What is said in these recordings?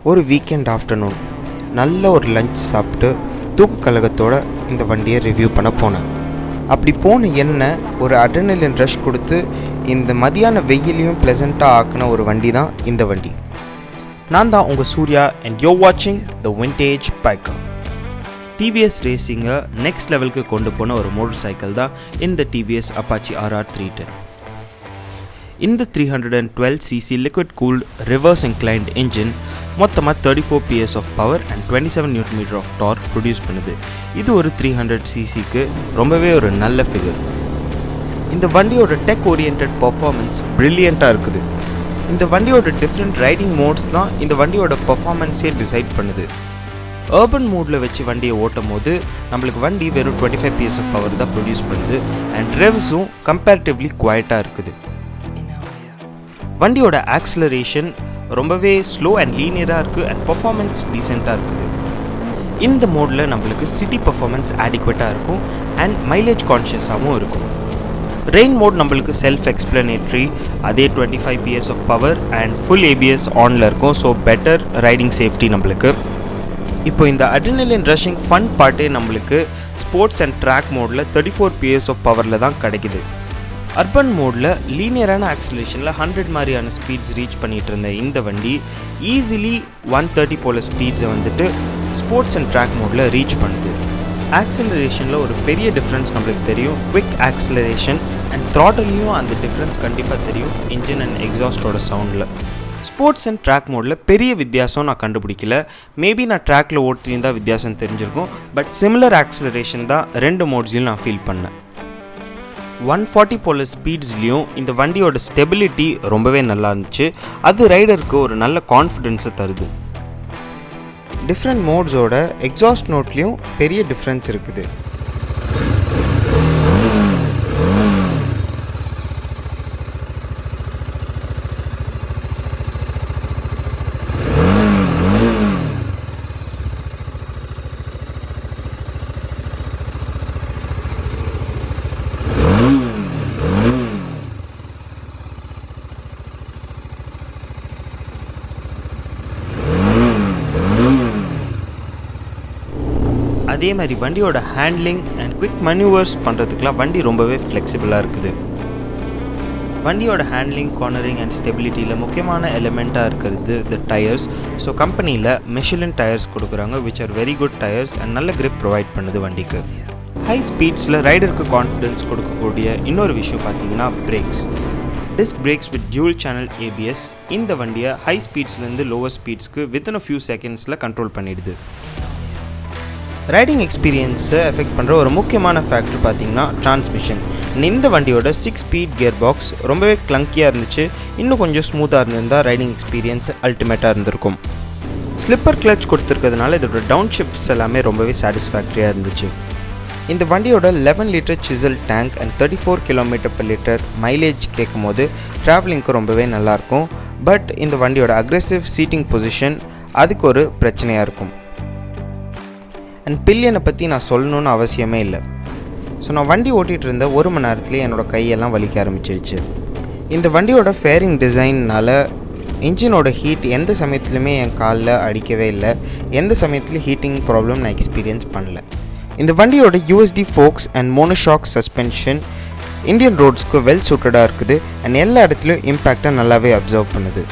ஒரு weekend afternoon நல்ல ஒரு லஞ்ச் சாப்பிட்டு தூக்க கலகத்தோடு இந்த வண்டியை ரிவ்யூ பண்ண போனேன். அப்படி போன என்ன ஒரு அட்ரினலின் ரஷ் கொடுத்து இந்த மதியான வெயிலையும் ப்ளசண்ட்டாக ஆக்கின ஒரு வண்டி தான் இந்த வண்டி. நான் தான் உங்கள் சூர்யா அண்ட் யூ வாட்சிங் த விண்டேஜ் பைக்கர். TVS ரேசிங்கை நெக்ஸ்ட் லெவலுக்கு கொண்டு போன ஒரு மோட்டர் சைக்கிள் தான் இந்த TVS Apache RR310. இந்த 312cc liquid cooled reverse inclined engine மொத்தமாக 34 PS of power and 27 Nm of torque produce பண்ணுது. இது ஒரு 300cc ரொம்பவே ஒரு நல்ல ஃபிகர். இந்த வண்டியோட டெக் ஓரியன்ட் பர்ஃபார்மன்ஸ் ப்ரில்லியண்ட்டாக இருக்குது. இந்த வண்டியோட டிஃப்ரெண்ட் ரைடிங் மோட்ஸ் தான் இந்த வண்டியோட பர்ஃபார்மன்ஸே டிசைட் பண்ணுது. அர்பன் மூடில் வச்சு வண்டியை ஓட்டும் போது நம்மளுக்கு வண்டி வெறும் 25 PS of power தான் ப்ரொடியூஸ் பண்ணுது அண்ட் ரெவ்ஸும் கம்பேரிட்டிவ்லி குவைட்டாக இருக்குது. வண்டியோட ஆக்சிலரேஷன் ரொம்பவே ஸ்லோ அண்ட் லீனியராக இருக்குது அண்ட் பர்ஃபார்மன்ஸ் டீசெண்டாக இருக்குது. இந்த மோடில் நம்மளுக்கு சிட்டி பர்ஃபார்மன்ஸ் ஆடிக்வேட்டாக இருக்கும் அண்ட் மைலேஜ் கான்ஷியஸாகவும் இருக்கும். ரெயின் மோட் நம்மளுக்கு செல்ஃப் எக்ஸ்பிளனேட்ரி, அதே 25 PS of power and full ABS ஆனில் இருக்கும். ஸோ பெட்டர் ரைடிங் சேஃப்டி நம்மளுக்கு. இப்போ இந்த அட்ரினலின் ரஷிங் ஃபன் பார்ட்டே நம்மளுக்கு ஸ்போர்ட்ஸ் அண்ட் ட்ராக் மோடில் 34 PS of பவரில் தான் கிடைக்குது. அர்பன் மோடில் லீனியரான ஆக்சிலேஷனில் 100 மாதிரியான ஸ்பீட்ஸ் ரீச் பண்ணிகிட்டு இருந்த இந்த வண்டி ஈஸிலி 130 போல ஸ்பீட்ஸை வந்துட்டு ஸ்போர்ட்ஸ் அண்ட் ட்ராக் மோடில் ரீச் பண்ணுது. ஆக்சிலரேஷனில் ஒரு பெரிய டிஃப்ரென்ஸ் நம்மளுக்கு தெரியும். குவிக் ஆக்சிலரேஷன் அண்ட் த்ராட்டல்லையும் அந்த டிஃப்ரென்ஸ் கண்டிப்பாக தெரியும் இன்ஜின் அண்ட் எக்ஸாஸ்டோட சவுண்டில். ஸ்போர்ட்ஸ் அண்ட் ட்ராக் மோடில் பெரிய வித்தியாசம் நான் கண்டுபிடிக்கல. மேபி நான் ட்ராக்கில் ஓட்டியிருந்தால் வித்தியாசம் தெரிஞ்சிருக்கும். பட் சிமிலர் ஆக்சிலரேஷன் தான் ரெண்டு மோட்ஸ்லையும் நான் ஃபீல் பண்ணேன். 140 போல ஸ்பீட்ஸ்லேயும் இந்த வண்டியோட ஸ்டெபிலிட்டி ரொம்பவே நல்லா இருந்துச்சு. அது ரைடருக்கு ஒரு நல்ல கான்ஃபிடென்ஸை தருது. டிஃப்ரெண்ட் மோட்ஸோட எக்ஸாஸ்ட் நோட்லேயும் பெரிய டிஃப்ரென்ஸ் இருக்குது. அதே மாதிரி வண்டியோட ஹேண்ட்லிங் அண்ட் குவிக் மனியூவர்ஸ் பண்ணுறதுக்கெலாம் வண்டி ரொம்பவே ஃப்ளெக்சிபிளாக இருக்குது. வண்டியோட ஹேண்ட்லிங், கார்னரிங் அண்ட் ஸ்டெபிலிட்டியில் முக்கியமான எலிமெண்ட்டாக இருக்கிறது த டயர்ஸ். ஸோ கம்பெனியில் மிஷிலின் டயர்ஸ் கொடுக்குறாங்க which are very good tyres and நல்ல கிரிப் ப்ரொவைட் பண்ணுது வண்டிக்கு. ஹை ஸ்பீட்ஸில் ரைடருக்கு கான்ஃபிடென்ஸ் கொடுக்கக்கூடிய இன்னொரு விஷயம் பார்த்தீங்கன்னா brakes. Disc brakes with dual channel ABS இந்த வண்டியை ஹை ஸ்பீட்ஸ்லேருந்து லோவர் ஸ்பீட்ஸ்க்கு வித்தின் அ ஃபியூ செகண்ட்ஸில் கண்ட்ரோல் பண்ணிடுது. ரைடிங் எக்ஸ்பீரியன்ஸை எஃபெக்ட் பண்ணுற ஒரு முக்கியமான ஃபேக்டர் பார்த்திங்கன்னா டிரான்ஸ்மிஷன். இந்த வண்டியோட 6 ஸ்பீட் கியர் பாக்ஸ் ரொம்பவே கிளங்கியாக இருந்துச்சு. இன்னும் கொஞ்சம் ஸ்மூத்தாக இருந்திருந்தால் ரைடிங் எக்ஸ்பீரியன்ஸ் அல்டிமேட்டாக இருந்திருக்கும். ஸ்லிப்பர் கிளச் கொடுத்துருக்கிறதுனால இதோட டவுன் ஷிஃப்ட்ஸ் எல்லாமே ரொம்பவே சாட்டிஸ்ஃபேக்டரியாக இருந்துச்சு. இந்த வண்டியோட 11 லிட்டர் சிசல் டேங்க் அண்ட் 34 km/லிட்டர் மைலேஜ் கேட்கும் போது ட்ராவலிங்க்கு ரொம்பவே நல்லாயிருக்கும். பட் இந்த வண்டியோட அக்ரெசிவ் சீட்டிங் பொசிஷன் அதுக்கு ஒரு பிரச்சனையாக இருக்கும். அண்ட் பில்லியனை பற்றி நான் சொல்லணுன்னு அவசியமே இல்லை. ஸோ நான் வண்டி ஓட்டிகிட்டு இருந்த 1 மணி நேரத்துலேயே என்னோடய கையெல்லாம் வலிக்க ஆரம்பிச்சிருச்சு. இந்த வண்டியோட ஃபேரிங் டிசைன்னால் இன்ஜினோட ஹீட் எந்த சமயத்துலையுமே என் காலில் அடிக்கவே இல்லை. எந்த சமயத்துலையும் ஹீட்டிங் ப்ராப்ளம் நான் எக்ஸ்பீரியன்ஸ் பண்ணல. இந்த வண்டியோட USD forks and monoshock suspension Indian ரோட்ஸ்க்கு வெல் சூட்டடாக இருக்குது அண்ட் எல்லா இடத்துலையும் இம்பேக்டை நல்லாவே அப்சர்வ் பண்ணுது.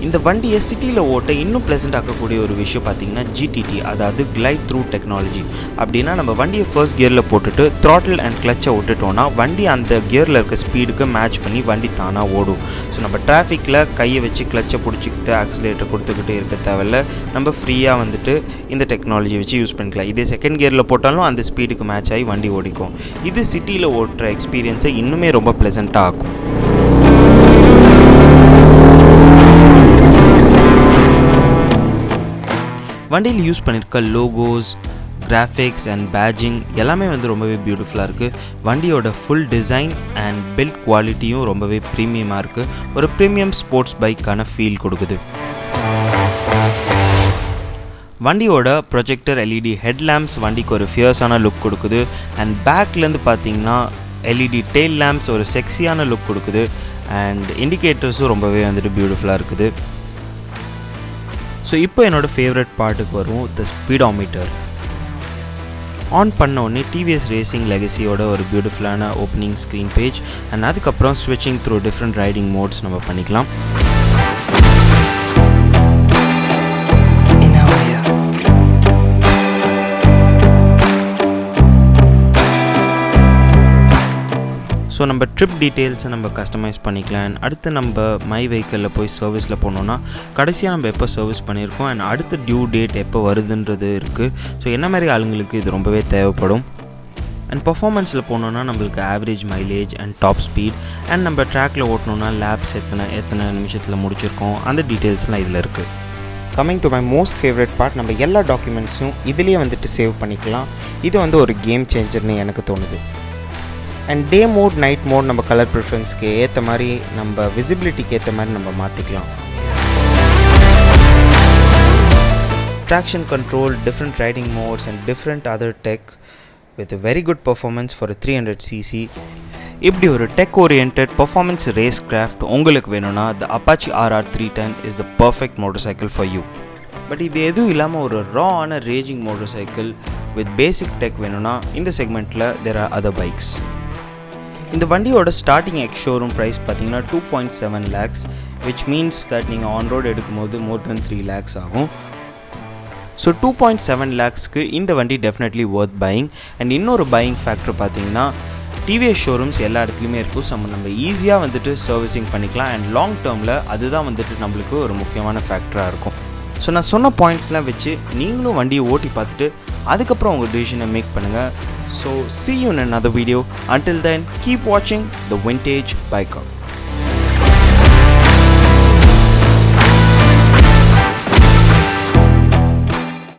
இந்த வண்டியை சிட்டியில் ஓட்ட இன்னும் ப்ளசண்ட் ஆக்கக்கூடிய ஒரு விஷயம் பார்த்திங்கன்னா GTT, அதாவது கிளைட் த்ரூ டெக்னாலஜி. அப்படின்னா நம்ம வண்டியை ஃபர்ஸ்ட் கியரில் போட்டுட்டு த்ராட்டில் அண்ட் கிளச்சை விட்டுட்டோன்னா வண்டி அந்த கியரில் இருக்க ஸ்பீடுக்கு மேட்ச் பண்ணி வண்டி தானாக ஓடும். ஸோ நம்ம டிராஃபிக்கில் கையை வச்சு கிளச்சை பிடிச்சிக்கிட்டு ஆக்சிலேட்டர் கொடுத்துக்கிட்டு இருக்க தேவையில்ல. நம்ம ஃப்ரீயாக வந்துட்டு இந்த டெக்னாலஜி வச்சு யூஸ் பண்ணிக்கலாம். இதே செகண்ட் கியரில் போட்டாலும் அந்த ஸ்பீடுக்கு மேட்ச் ஆகி வண்டி ஓடிக்கும். இது சிட்டியில் ஓட்டுற எக்ஸ்பீரியன்ஸை இன்னுமே ரொம்ப ப்ளசண்ட்டாக ஆக்கும். வண்டியில் யூஸ் பண்ணியிருக்க லோகோஸ், கிராஃபிக்ஸ் அண்ட் பேட்ஜிங் எல்லாமே ரொம்பவே பியூட்டிஃபுல்லாக இருக்குது. வண்டியோட ஃபுல் டிசைன் அண்ட் பில்ட் குவாலிட்டியும் ரொம்பவே ப்ரீமியமாக இருக்குது. ஒரு ப்ரீமியம் ஸ்போர்ட்ஸ் பைக்கான ஃபீல் கொடுக்குது. வண்டியோட ப்ரொஜெக்டர் LED ஹெட்லேம்ப்ஸ் வண்டிக்கு ஒரு ஃபியர்ஸான லுக் கொடுக்குது. அண்ட் பேக்லேருந்து பார்த்தீங்கன்னா LED டெயில் லேம்ப்ஸ் ஒரு செக்ஸியான லுக் கொடுக்குது. அண்ட் இண்டிகேட்டர்ஸும் ரொம்பவே பியூட்டிஃபுல்லாக இருக்குது. ஸோ இப்போ என்னோடய ஃபேவரட் பார்ட்டுக்கு வரும், த ஸ்பீடோமீட்டர். ஆன் பண்ண உடனே டிவிஎஸ் ரேசிங் லெகசியோட ஒரு பியூட்டிஃபுல்லான ஓப்பனிங் ஸ்க்ரீன் பேஜ் அண்ட் அதுக்கப்புறம் ஸ்விட்சிங் த்ரூ டிஃப்ரெண்ட் ரைடிங் மோட்ஸ் நம்ம பண்ணிக்கலாம். ஸோ நம்ம ட்ரிப் டீட்டெயில்ஸை நம்ம கஸ்டமைஸ் பண்ணிக்கலாம். அண்ட் அடுத்து நம்ம மை வெஹிக்கிளில் போய் சர்வீஸில் போனோன்னா கடைசியாக நம்ம எப்போ சர்வீஸ் பண்ணியிருக்கோம் அண்ட் அடுத்த டியூ டேட் எப்போ வருதுன்றது இருக்குது. ஸோ என்ன மாதிரி ஆளுங்களுக்கு இது ரொம்பவே தேவைப்படும். அண்ட் பர்ஃபார்மன்ஸில் போனோன்னா நம்மளுக்கு average mileage and top speed and நம்ம ட்ராக்கில் ஓட்டணுன்னா லேப்ஸ் எத்தனை நிமிஷத்தில் முடிச்சிருக்கோம் அந்த டீட்டெயில்ஸ்லாம் இதில் இருக்குது. Coming to my most favourite part, நம்ம எல்லா டாக்குமெண்ட்ஸும் இதுலேயே வந்துட்டு சேவ் பண்ணிக்கலாம். இது வந்து ஒரு கேம் சேஞ்சர்னு எனக்கு தோணுது. And day mode, night mode நம்ம கலர் ப்ரிஃபரன்ஸ்க்கு ஏற்ற மாதிரி, நம்ம விசிபிலிட்டிக்கு ஏற்ற மாதிரி நம்ம மாற்றிக்கலாம். Traction control, different riding modes and different other tech with very good performance for 300cc. இப்படி ஒரு tech oriented performance race craft உங்களுக்கு வேணும்னா the Apache RR310 is the perfect motor cycle for you. But இது எதுவும் இல்லாமல் ஒரு ராவான raging motor cycle with basic tech வேணும்னா இந்த செக்மெண்ட்டில் தேர் ஆர் அதர் பைக்ஸ். இந்த வண்டியோட ஸ்டார்டிங் எக்ஸ் ஷோரூம் ப்ரைஸ் பார்த்தீங்கன்னா 2.7 lakhs, விச் மீன்ஸ் தட் நீங்கள் ஆன் ரோடு எடுக்கும்போது மோர் தென் 3 lakhs ஆகும். ஸோ 2.7 lakhsக்கு இந்த வண்டி டெஃபினெட்லி ஒர்த் பையிங். அண்ட் இன்னொரு பையிங் ஃபேக்டர் பார்த்தீங்கன்னா டிவிஎஸ் ஷோரூம்ஸ் எல்லா இடத்துலையுமே இருக்கும். ஸோ நம்ம ஈஸியாக வந்துட்டு சர்வீசிங் பண்ணிக்கலாம். அண்ட் லாங் டேர்மில் அதுதான் வந்துட்டு நம்மளுக்கு ஒரு முக்கியமான ஃபேக்டராக இருக்கும். ஸோ நான் சொன்ன பாயிண்ட்ஸ்லாம் வச்சு நீங்களும் வண்டியை ஓட்டி பார்த்துட்டு அதுக்கப்புறம் உங்கள் டிசிஷனை மேக் பண்ணுங்கள். So see you in another video. Until then, keep watching the Vintage Biker.